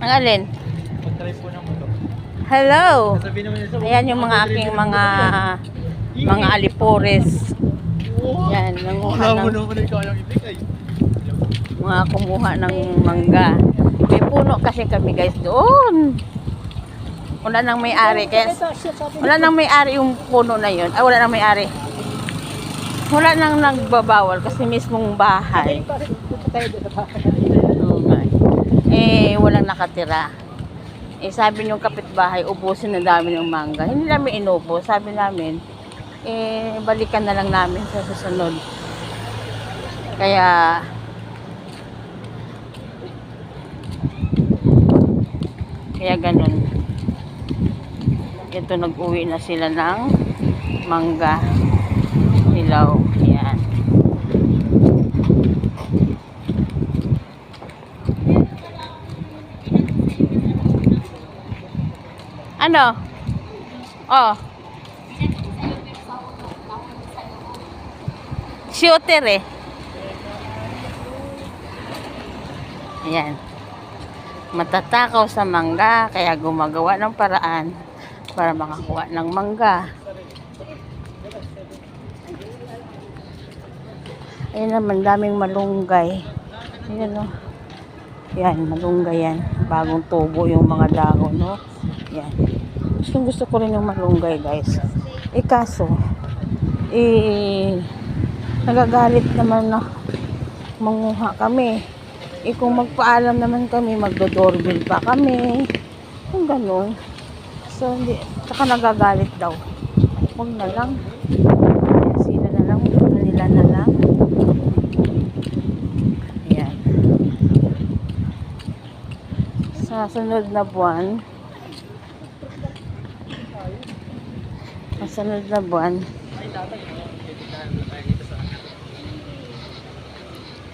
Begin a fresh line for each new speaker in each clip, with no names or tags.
Ang alin?
Mag-try po ng motor.
Hello!
Sabi naman nila,
Ayan yung mga aking mga alipores. Yan, nanguha
Wala mo
ng
naman ikaw yung ibigay.
mga kumuha ng mangga. May puno kasi kami guys doon. Wala nang may-ari. Kaya, wala nang may-ari yung puno na yun. Ah, wala nang may-ari. Wala nang nagbabawal kasi mismong bahay. Oo nga. Walang nakatira. Sabi nung kapitbahay, ubusin na dami ng mangga. Hindi namin inubos. Sabi namin, balikan na lang namin sa susunod. Kaya, ganun. Ito, nag-uwi na sila ng mangga. Hilaw. Yan. Ano? Oh. Shooter eh. Ayan. Matatakaw sa mangga, kaya gumagawa ng paraan para makakuha ng mangga. Ayan naman, daming malunggay. Ayan o. Yan, malunggay yan. Bagong tubo yung mga dahon, no? Yan. Gusto ko rin yung malunggay, guys. Kaso, nagagalit naman na manguha kami. Kung magpaalam naman kami, magdo-doorbell pa kami. Kung gano'n. So, hindi. Saka nagagalit daw. Huwag na lang. Sila na lang. Nila na lang. Ayan. Sa sunod na buwan,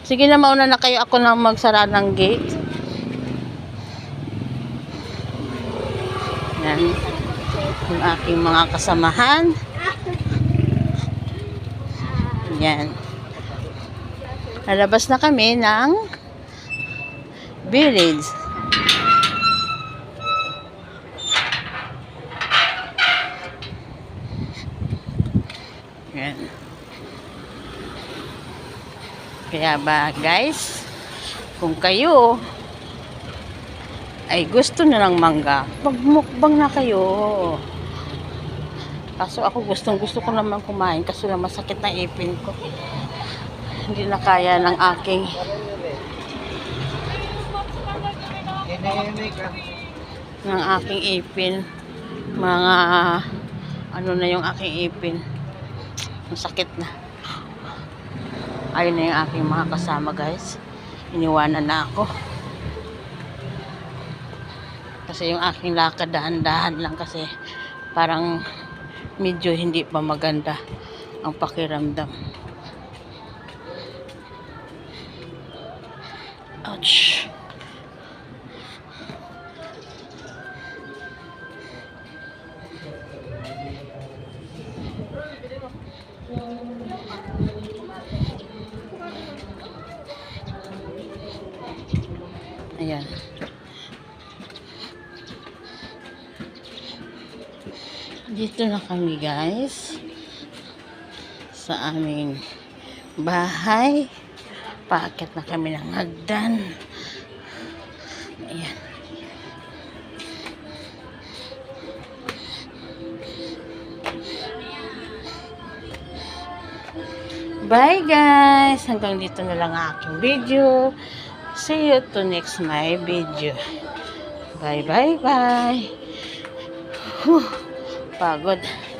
sige na, mauna na kayo. Ako na magsara ng gate. Yan. Yung aking mga kasamahan. Yan. Nalabas na kami ng village. Yan. Kaya ba guys, kung kayo ay gusto na ng mangga, magmukbang na kayo. Kaso ako gusto ko naman kumain kasi lang masakit na ipin ko. Hindi na kaya ng aking ipin. Mga ano na yung aking ipin. Masakit na. Ayun na yung aking mga kasama guys. Iniwanan na ako. Kasi yung aking lakad dahan-dahan lang kasi parang medyo hindi pa maganda ang pakiramdam. Ouch. Ayan. Dito na kami guys sa aming bahay. Paakyat na kami ng hagdan. Ayan. Bye guys. Hanggang dito na lang ang aking video. See you to next my video. Bye bye bye. Pagod.